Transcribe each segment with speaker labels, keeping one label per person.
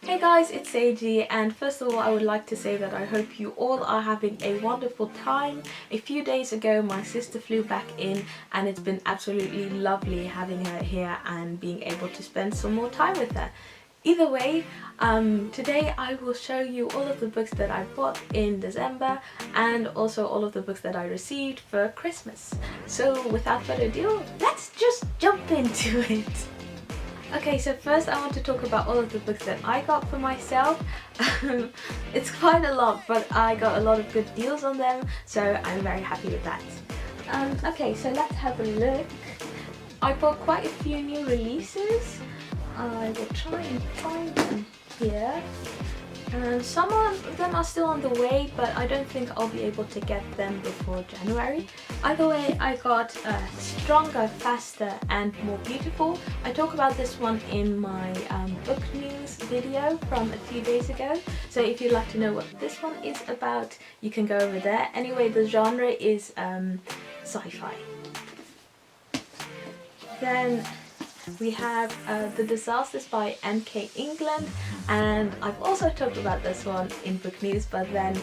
Speaker 1: Hey guys, it's Seiji, and first of all I would like to say that I hope you all are having a wonderful time. A few days ago my sister flew back in and it's been absolutely lovely having her here and being able to spend some more time with her. Either way, today I will show you all of the books that I bought in December and also all of the books that I received for Christmas. So without further ado, let's just jump into it! Okay, so first I want to talk about all of the books that I got for myself. It's quite a lot, but I got a lot of good deals on them, so I'm very happy with that. Okay, so let's have a look. I bought quite a few new releases. I will try and find them here. Some of them are still on the way, but I don't think I'll be able to get them before January. Either way, I got Stronger, Faster and More Beautiful. I talk about this one in my book news video from a few days ago, so if you'd like to know what this one is about, you can go over there. Anyway, the genre is sci-fi. Then we have The Disasters by N.K. England, and I've also talked about this one in book news, but then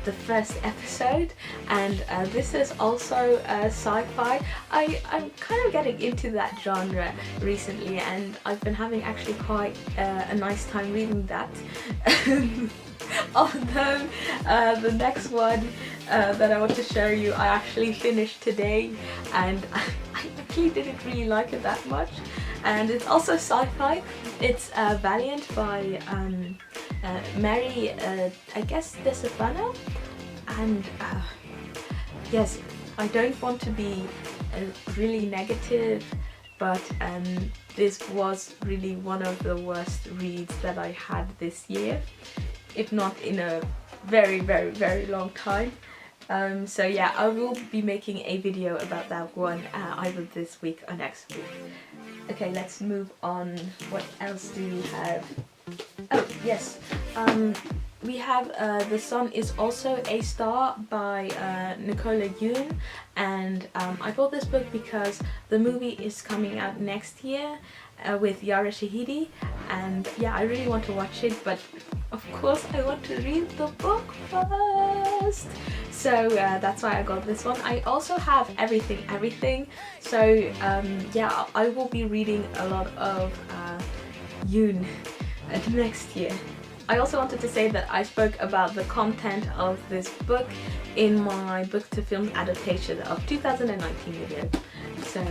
Speaker 1: the first episode, and this is also sci-fi. I'm kind of getting into that genre recently and I've been having actually quite a nice time reading that. Although the next one that I want to show you I actually finished today and I actually didn't really like it that much, and it's also sci-fi. It's Valiant by Mary, I guess DeStefano, and yes, I don't want to be really negative, but this was really one of the worst reads that I had this year, if not in a very long time. So yeah, I will be making a video about that one either this week or next week. Okay, let's move on. What else do we have? Oh yes, we have The Sun Is Also a Star by Nicola Yoon, and I bought this book because the movie is coming out next year with Yara Shahidi, and yeah, I really want to watch it, but of course I want to read the book first. So that's why I got this one. I also have Everything, so yeah, I will be reading a lot of Yoon next year. I also wanted to say that I spoke about the content of this book in my book to film adaptation of 2019 video. So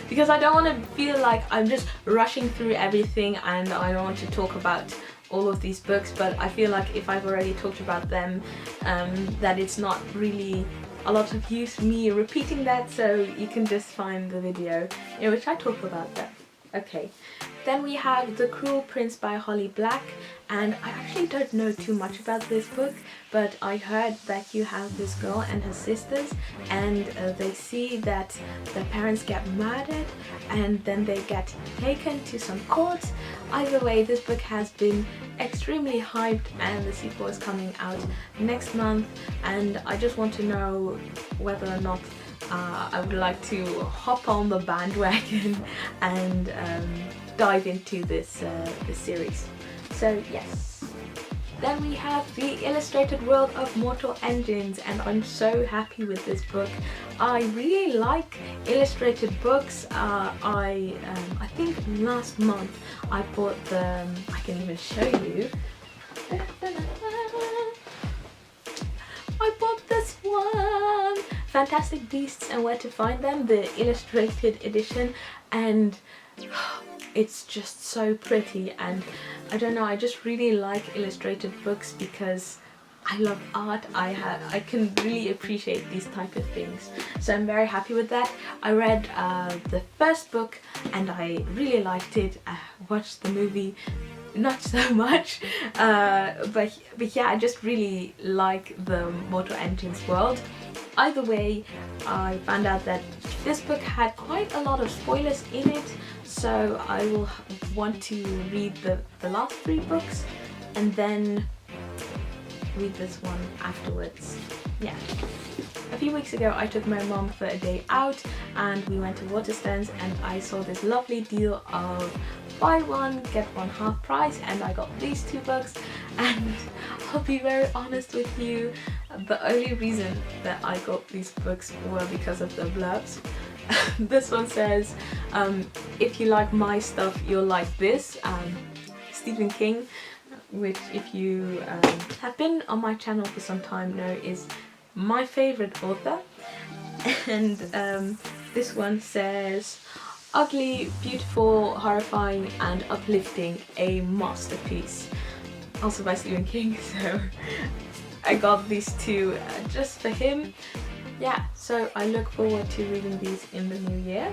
Speaker 1: because I don't want to feel like I'm just rushing through everything and I don't want to talk about all of these books, but I feel like if I've already talked about them, that it's not really a lot of use me repeating that, so you can just find the video in which I talk about them. Okay, then we have The Cruel Prince by Holly Black, and I actually don't know too much about this book, but I heard that you have this girl and her sisters, and they see that their parents get murdered and then they get taken to some court. Either way, this book has been extremely hyped and the sequel is coming out next month, and I just want to know whether or not I would like to hop on the bandwagon and dive into this series. So yes. Then we have The Illustrated World of Mortal Engines, and I'm so happy with this book. I really like illustrated books. I think last month I bought the, I can even show you. I bought this one! Fantastic Beasts and Where to Find Them, the illustrated edition, and it's just so pretty, and I don't know, I just really like illustrated books because I love art. I can really appreciate these type of things, so I'm very happy with that. I read the first book and I really liked it. I watched the movie, not so much, but yeah, I just really like the Mortal Engines world. Either way, I found out that this book had quite a lot of spoilers in it, so I will want to read the last 3 books and then read this one afterwards. Yeah. A few weeks ago I took my mom for a day out and we went to Waterstones, and I saw this lovely deal of buy one get one half price, and I got these two books. And I'll be very honest with you, the only reason that I got these books were because of the blurbs. This one says, if you like my stuff, you'll like this. Stephen King, which if you have been on my channel for some time know is my favorite author. And this one says, ugly, beautiful, horrifying and uplifting, a masterpiece. Also by Stephen King, so I got these two just for him. Yeah, so I look forward to reading these in the new year.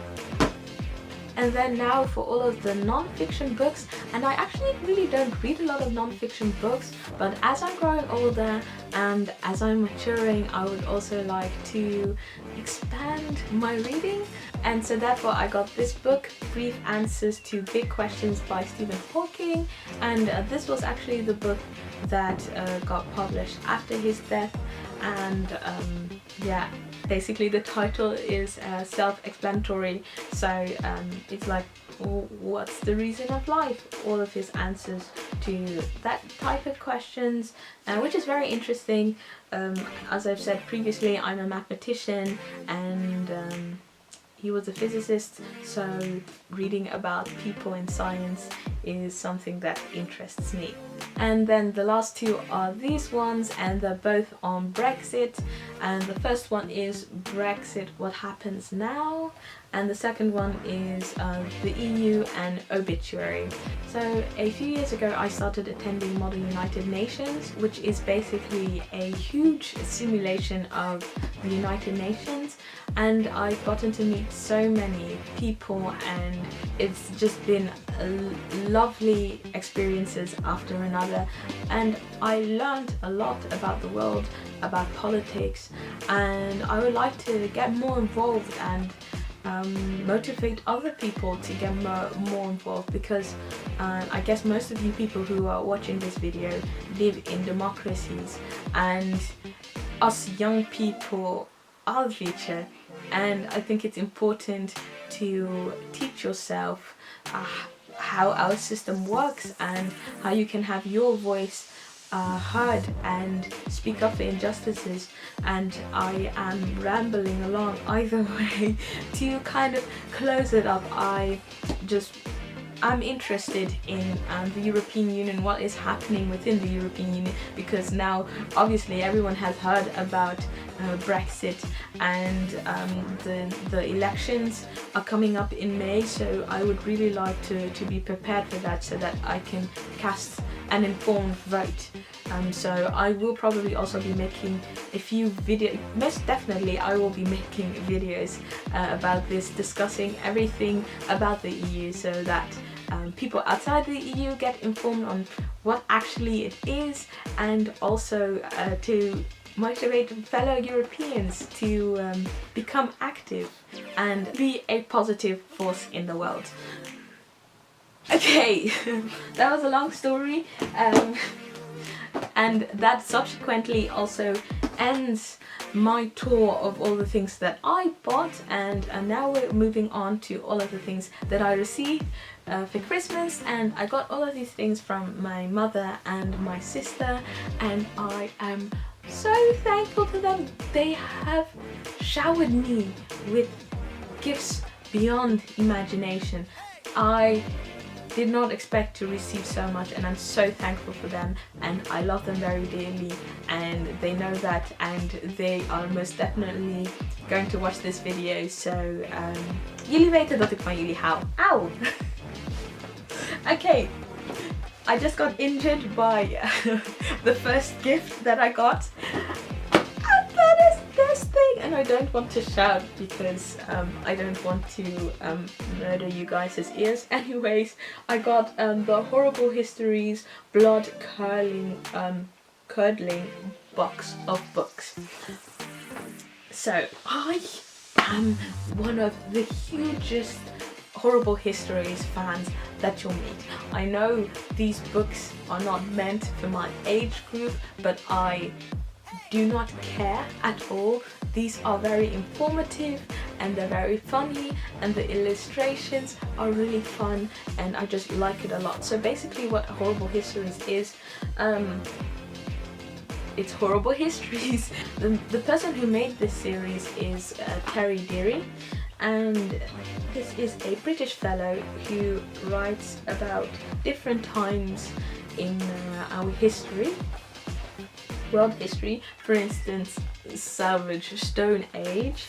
Speaker 1: And then now for all of the non-fiction books, and I actually really don't read a lot of non-fiction books, but as I'm growing older and as I'm maturing, I would also like to expand my reading. And so therefore I got this book, Brief Answers to Big Questions by Stephen Hawking, and this was actually the book that got published after his death. And yeah, basically the title is self-explanatory, so it's like, what's the reason of life? All of his answers to that type of questions, which is very interesting. As I've said previously, I'm a mathematician, and he was a physicist, so reading about people in science is something that interests me. And then the last two are these ones, and they're both on Brexit. And the first one is Brexit, What Happens Now? And the second one is the EU and Obituary. So a few years ago I started attending Model United Nations, which is basically a huge simulation of the United Nations, and I've gotten to meet so many people, and it's just been lovely experiences after another. And I learned a lot about the world, about politics, and I would like to get more involved and motivate other people to get more involved, because I guess most of you people who are watching this video live in democracies, and us young people are the future. And I think it's important to teach yourself how our system works and how you can have your voice heard and speak up for injustices. And I am rambling along either way. To kind of close it up, I'm interested in the European Union, what is happening within the European Union, because now obviously everyone has heard about Brexit, and the elections are coming up in May, so I would really like to be prepared for that, so that I can cast an informed vote. So I will probably also be making a few videos, most definitely I will be making videos about this, discussing everything about the EU, so that people outside the EU get informed on what actually it is, and also to motivate fellow Europeans to become active and be a positive force in the world. Okay, that was a long story, and that subsequently also ends my tour of all the things that I bought, and now we're moving on to all of the things that I received for Christmas. And I got all of these things from my mother and my sister, and I am so thankful to them. They have showered me with gifts beyond imagination. I did not expect to receive so much, and I'm so thankful for them, and I love them very dearly, and they know that, and they are most definitely going to watch this video, so jullie weten dat ik van jullie hou. Ow! Okay, I just got injured by the first gift that I got, and that is this thing, and I don't want to shout because I don't want to murder you guys' ears. Anyways, I got the Horrible Histories blood curdling box of books. So I am one of the hugest Horrible Histories fans that you'll meet. I know these books are not meant for my age group, but I do not care at all. these are very informative and they're very funny, and the illustrations are really fun, and I just like it a lot. So basically what Horrible Histories is, it's Horrible Histories. The person who made this series is Terry Deary, and this is a British fellow who writes about different times in our history, world history. For instance, Savage Stone Age,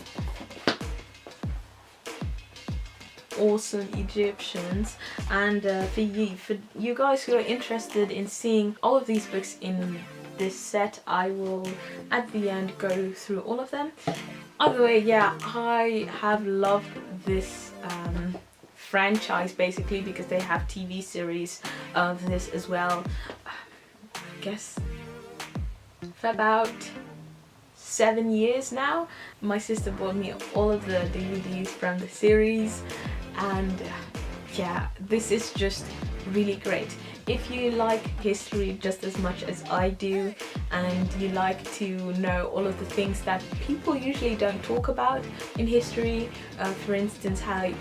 Speaker 1: awesome Egyptians, and for you guys who are interested in seeing all of these books in this set, I will at the end go through all of them. Either way, yeah, I have loved this franchise basically because they have TV series of this as well. I guess for about 7 years now. My sister bought me all of the DVDs from the series, and yeah, this is just really great. If you like history just as much as I do, and you like to know all of the things that people usually don't talk about in history, for instance how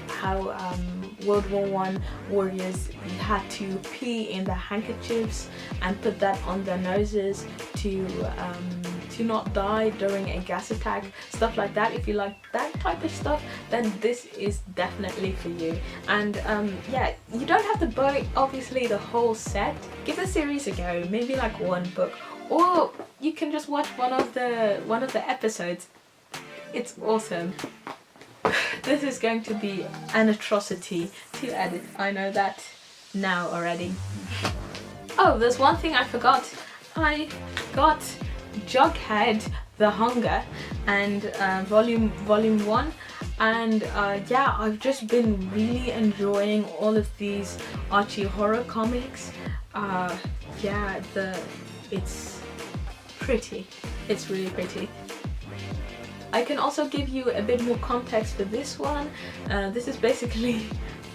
Speaker 1: World War I warriors had to pee in their handkerchiefs and put that on their noses to not die during a gas attack, stuff like that. If you like that type of stuff, then this is definitely for you. And yeah, you don't have to buy obviously the whole set. Give the series a go, maybe like one book, or you can just watch one of the episodes. It's awesome. This is going to be an atrocity to edit, I know that now already. Oh, there's one thing I forgot. I got Jughead the Hunger and volume 1, and yeah, I've just been really enjoying all of these Archie horror comics. Yeah, it's pretty. It's really pretty. I can also give you a bit more context for this one. This is basically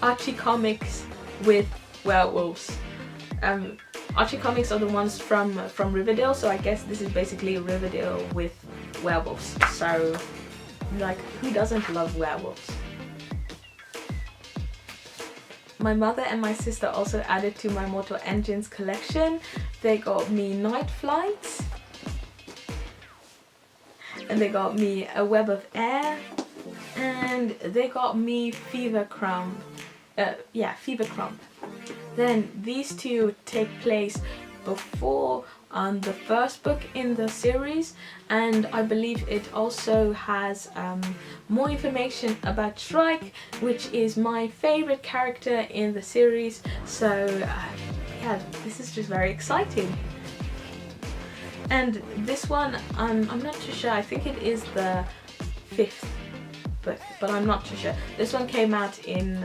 Speaker 1: Archie comics with werewolves. Archie comics are the ones from Riverdale, so I guess this is basically Riverdale with werewolves. So, like, who doesn't love werewolves? My mother and my sister also added to my Mortal Engines collection. They got me Night Flights, and they got me A Web of Air, and they got me Fever Crumb. Yeah, Fever Crumb. Then these two take place before the first book in the series, and I believe it also has more information about Shrike, which is my favorite character in the series. So yeah, this is just very exciting. And this one, I'm not too sure. I think it is the 5th book, but I'm not too sure. This one came out in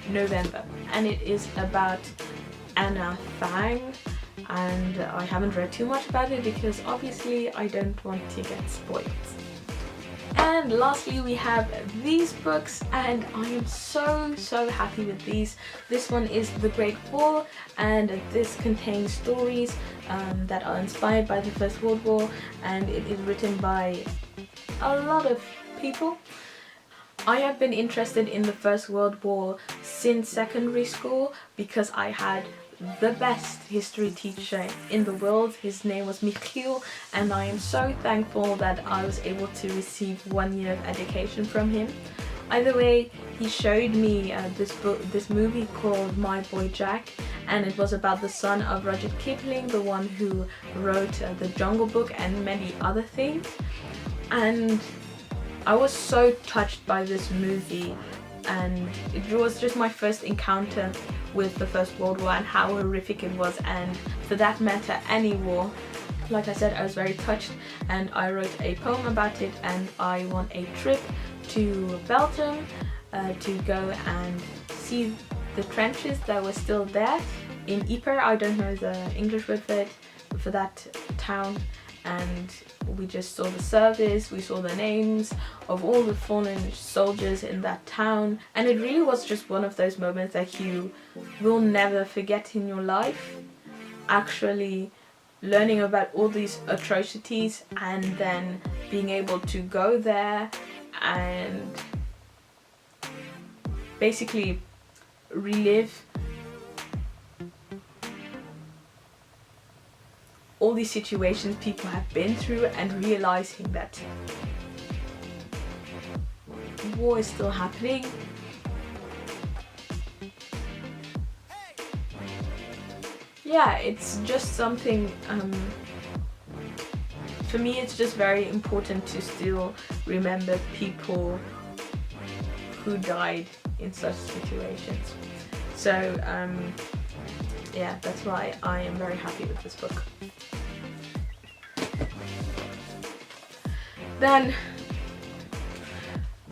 Speaker 1: November, and it is about Anna Fang, and I haven't read too much about it because obviously I don't want to get spoiled. And lastly, we have these books, and I am so happy with these. This one is The Great War, and this contains stories that are inspired by the First World War, and it is written by a lot of people. I have been interested in the First World War since secondary school because I had the best history teacher in the world. His name was Michiel, and I am so thankful that I was able to receive 1 year of education from him. Either way, he showed me this movie called My Boy Jack, and it was about the son of Rudyard Kipling, the one who wrote The Jungle Book and many other things. And I was so touched by this movie, and it was just my first encounter with the First World War and how horrific it was, and for that matter any war. Like I said, I was very touched, and I wrote a poem about it, and I won a trip to Belgium to go and see the trenches that were still there in Ypres. I don't know the English word for that town. And we just saw the service, we saw the names of all the fallen soldiers in that town, and it really was just one of those moments that you will never forget in your life. Actually learning about all these atrocities and then being able to go there and basically relive all these situations people have been through, and realizing that war is still happening. Yeah, it's just something, for me it's just very important to still remember people who died in such situations. So yeah, that's why I am very happy with this book. Then,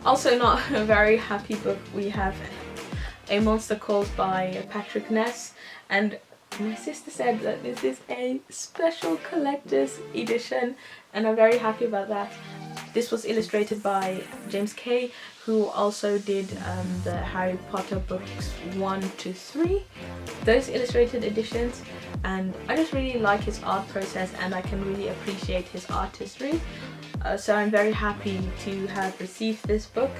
Speaker 1: also not a very happy book, we have A Monster Calls by Patrick Ness, and my sister said that this is a special collector's edition, and I'm very happy about that. This was illustrated by James Kay, who also did the Harry Potter books 1 to 3, those illustrated editions, and I just really like his art process and I can really appreciate his artistry. So I'm very happy to have received this book.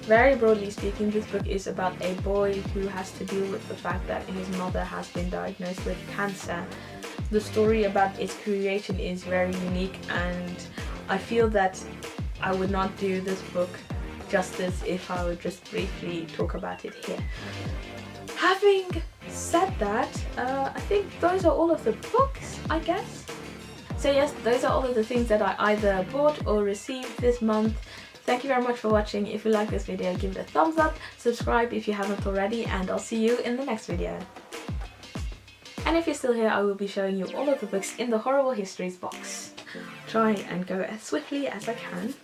Speaker 1: Very broadly speaking, this book is about a boy who has to deal with the fact that his mother has been diagnosed with cancer. The story about its creation is very unique, and I feel that I would not do this book justice if I would just briefly talk about it here. Having said that, I think those are all of the books, I guess. So yes, those are all of the things that I either bought or received this month. Thank you very much for watching. If you like this video, give it a thumbs up, subscribe if you haven't already, and I'll see you in the next video. And if you're still here, I will be showing you all of the books in the Horrible Histories box. Try and go as swiftly as I can.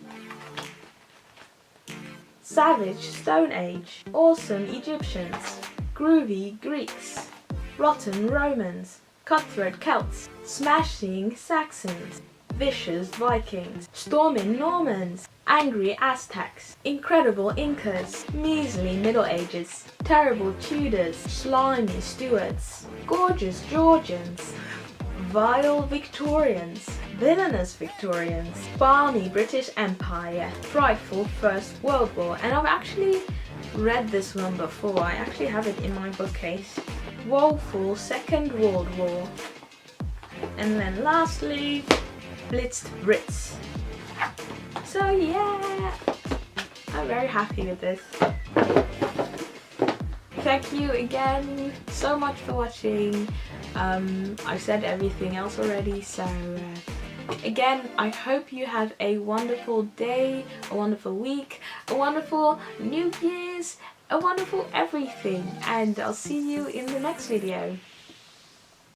Speaker 1: Savage Stone Age, Awesome Egyptians, Groovy Greeks, Rotten Romans, Cutthroat Celts, Smashing Saxons, Vicious Vikings, Storming Normans, Angry Aztecs, Incredible Incas, Measly Middle Ages, Terrible Tudors, Slimy Stuarts, Gorgeous Georgians, Vile Victorians, Villainous Victorians, Balmy British Empire, Frightful First World War, and I've actually read this one before, I actually have it in my bookcase. Woeful Second World War, and then lastly, Blitzed Brits. So yeah, I'm very happy with this. Thank you again so much for watching. I've said everything else already, so again, I hope you have a wonderful day, a wonderful week, a wonderful New Year's, a wonderful everything, and I'll see you in the next video.